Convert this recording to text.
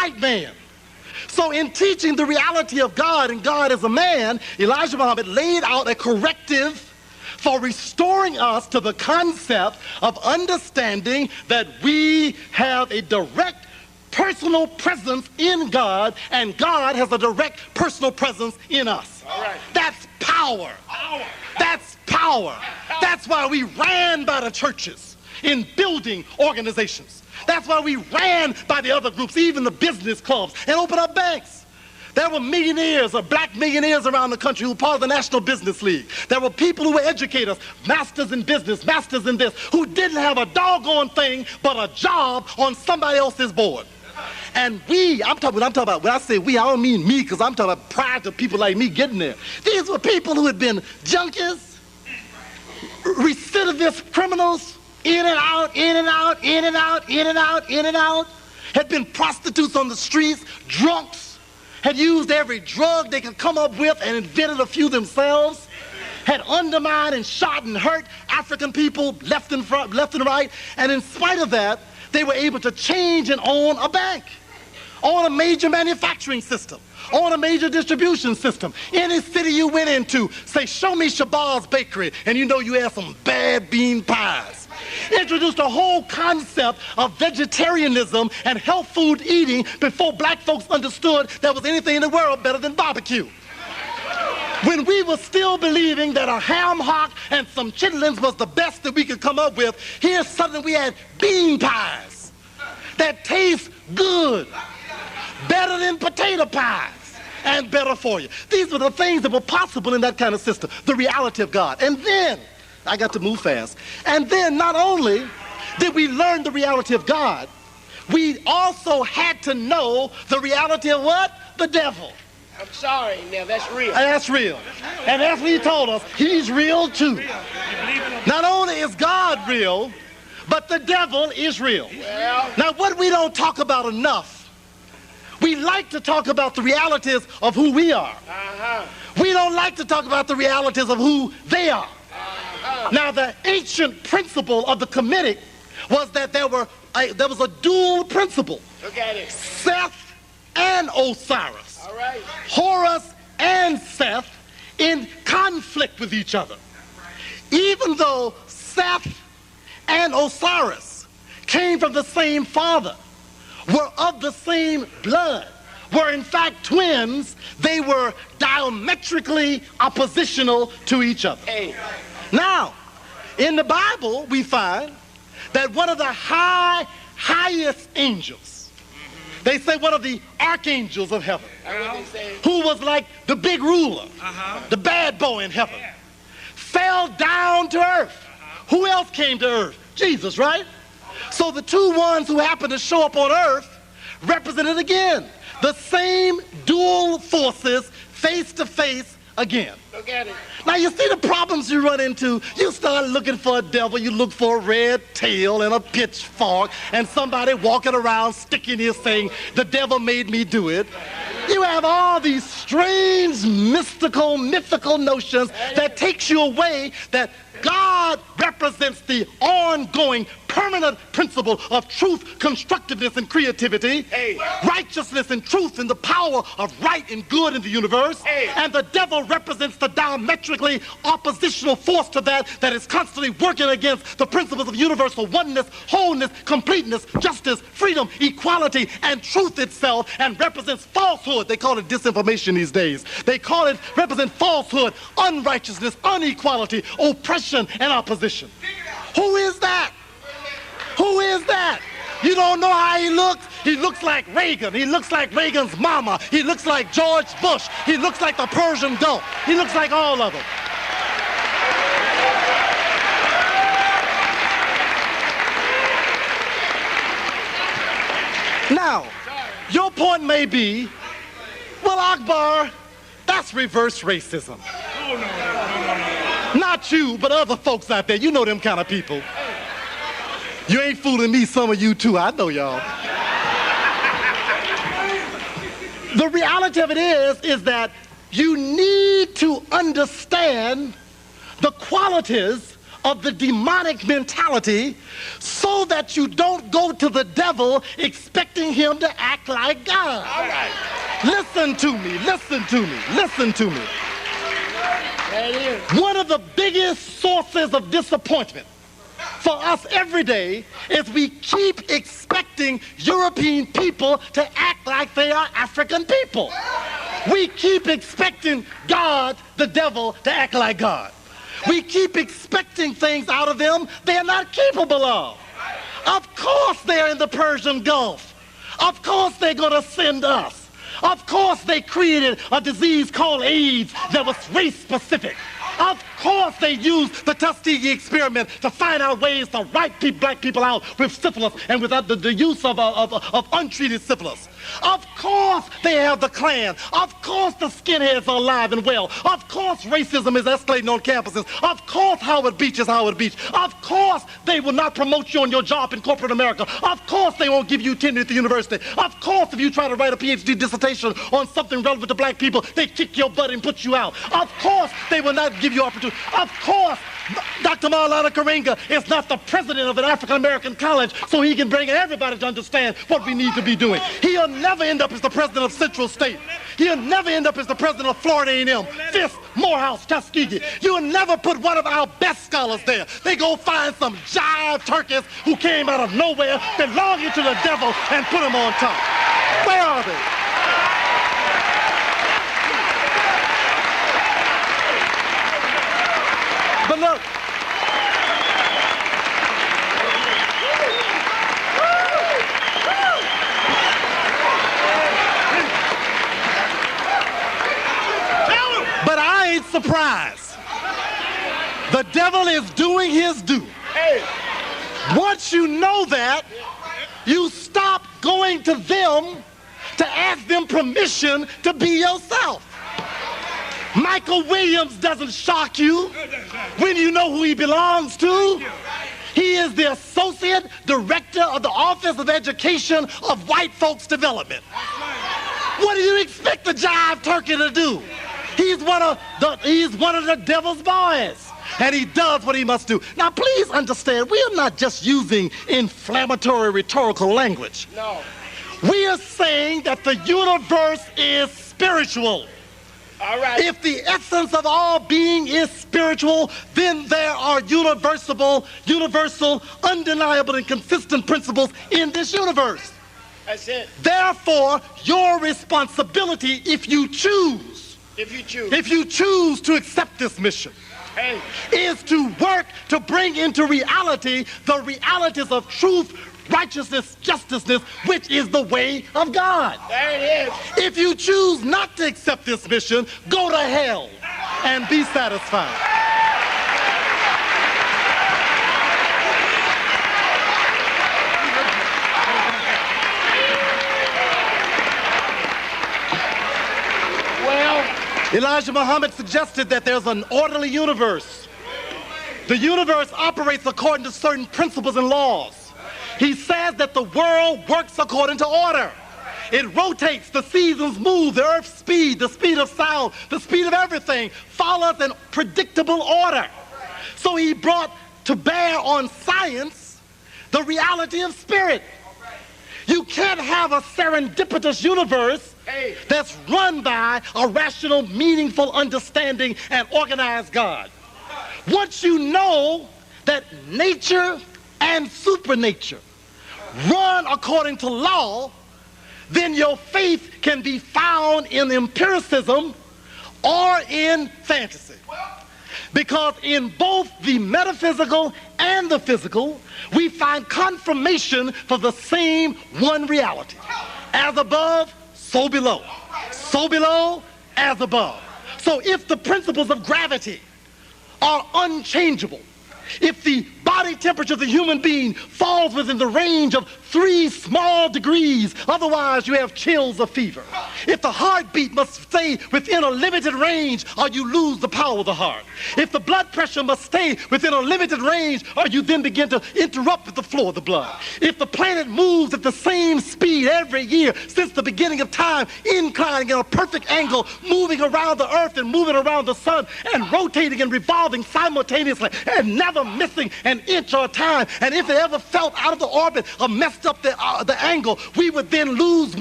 white man. So in teaching the reality of God and God as a man, Elijah Muhammad laid out a corrective for restoring us to the concept of understanding that we have a direct personal presence in God, and God has a direct personal presence in us. All right. That's power. That's power. That's why we ran by the churches in building organizations. That's why we ran by the other groups, even the business clubs, and opened up banks. There were millionaires or black millionaires around the country who were part of the National Business League. There were people who were educators, masters in business, masters in this, who didn't have a doggone thing but a job on somebody else's board. And I'm talking about, when I say we, I don't mean me, because I'm talking about prior to people like me getting there. These were people who had been junkies, recidivist criminals, in and out, in and out, in and out, in and out, in and out, had been prostitutes on the streets, drunks, had used every drug they could come up with and invented a few themselves, had undermined and shot and hurt African people left and right, and in spite of that, they were able to change and own a bank, own a major manufacturing system, own a major distribution system. Any city you went into, say, show me Shabazz Bakery, and you know you had some bad bean pies. Introduced a whole concept of vegetarianism and health food eating before black folks understood there was anything in the world better than barbecue. When we were still believing that a ham hock and some chitlins was the best that we could come up with, here's something: we had bean pies that taste good, better than potato pies, and better for you. These were the things that were possible in that kind of system, the reality of God. And then, I got to move fast, and then not only did we learn the reality of God, we also had to know the reality of what? The devil. I'm sorry, now that's real. That's real. And that's what he told us. He's real too. Not only is God real, but the devil is real. Well, now, what we don't talk about enough, we like to talk about the realities of who we are. We don't like to talk about the realities of who they are. Now, the ancient principle of the Kemetic was that there was a dual principle. look at it. Seth and Osiris. All right. Horus and Seth in conflict with each other. Even though Seth and Osiris came from the same father, were of the same blood, were in fact twins, they were diametrically oppositional to each other. Hey. Now, in the Bible, we find that one of the highest angels, they say one of the archangels of heaven, who was like the big ruler, the bad boy in heaven, fell down to earth. Who else came to earth? Jesus, right? So the two ones who happened to show up on earth represented again the same dual forces face to face again. Look at it. Now you see the problems you run into. You start looking for a devil, you look for a red tail and a pitchfork and somebody walking around sticking here saying, the devil made me do it. You have all these strange, mystical notions that takes you away that God represents the ongoing, permanent principle of truth, constructiveness, and creativity, righteousness and truth, and the power of right and good in the universe. And the devil represents the diametrically oppositional force to that is constantly working against the principles of universal oneness, wholeness, completeness, justice, freedom, equality, and truth itself, and represents falsehood. They call it disinformation these days. They represent falsehood, unrighteousness, inequality, oppression, and opposition. Who is that? Who is that? You don't know how he looks? He looks like Reagan. He looks like Reagan's mama. He looks like George Bush. He looks like the Persian Gulf. He looks like all of them. Now, your point may be, well, Akbar, that's reverse racism. Not you, but other folks out there. You know them kind of people. You ain't fooling me, some of you too. I know y'all. The reality of it is that you need to understand the qualities of the demonic mentality so that you don't go to the devil expecting him to act like God. All right. Listen to me, listen to me, listen to me. There it is. One of the biggest sources of disappointment for us every day is we keep expecting European people to act like they are African people. We keep expecting God, the devil, to act like God. We keep expecting things out of them they're not capable of. Of course they're in the Persian Gulf. Of course they're going to send us. Of course they created a disease called AIDS that was race-specific. Of course they used the Tuskegee experiment to find out ways to wipe black people out with syphilis and without the use of untreated syphilis. Of course they have the Klan. Of course the skinheads are alive and well. Of course racism is escalating on campuses. Of course Howard Beach is Howard Beach. Of course they will not promote you on your job in corporate America. Of course they won't give you tenure at the university. Of course if you try to write a PhD dissertation on something relevant to black people, they kick your butt and put you out. Of course they will not give you opportunity. Of course Dr. Maulana Karenga is not the president of an African-American college so he can bring everybody to understand what we need to be doing. He'll never end up as the president of Central State. He'll never end up as the president of Florida A&M, Fisk, Morehouse, Tuskegee. You'll never put one of our best scholars there. They go find some jive turkeys who came out of nowhere, belonging to the devil, and put them on top. Where are they? But look, but I ain't surprised. The devil is doing his due. Once you know that, you stop going to them to ask them permission to be yourself. Michael Williams doesn't shock you when you know who he belongs to. He is the Associate Director of the Office of Education of White Folks Development. What do you expect the jive turkey to do? He's one of the devil's boys, and he does what he must do. Now, please understand, we are not just using inflammatory rhetorical language. No. We are saying that the universe is spiritual. All right. If the essence of all being is spiritual, then there are universal, undeniable, and consistent principles in this universe. That's it. Therefore, your responsibility, if you choose to accept this mission, is to work to bring into reality the realities of truth, righteousness, justice, which is the way of God. There it is. If you choose not to accept this mission, go to hell and be satisfied. Well, Elijah Muhammad suggested that there's an orderly universe. The universe operates according to certain principles and laws. He says that the world works according to order. It rotates, the seasons move, the earth's speed, the speed of sound, the speed of everything follows an predictable order. So he brought to bear on science the reality of spirit. You can't have a serendipitous universe that's run by a rational, meaningful understanding and organized God. Once you know that nature and supernature run according to law, then your faith can be found in empiricism or in fantasy. Because in both the metaphysical and the physical, we find confirmation for the same one reality. As above, so below. So below, as above. So if the principles of gravity are unchangeable, if the body temperature of the human being falls within the range of 3 small degrees, otherwise you have chills or fever. If the heartbeat must stay within a limited range or you lose the power of the heart. If the blood pressure must stay within a limited range or you then begin to interrupt the flow of the blood. If the planet moves at the same speed every year since the beginning of time, inclining at a perfect angle, moving around the earth and moving around the sun and rotating and revolving simultaneously and never missing an inch or a time, and if it ever felt out of the orbit or messed up the angle, we would then lose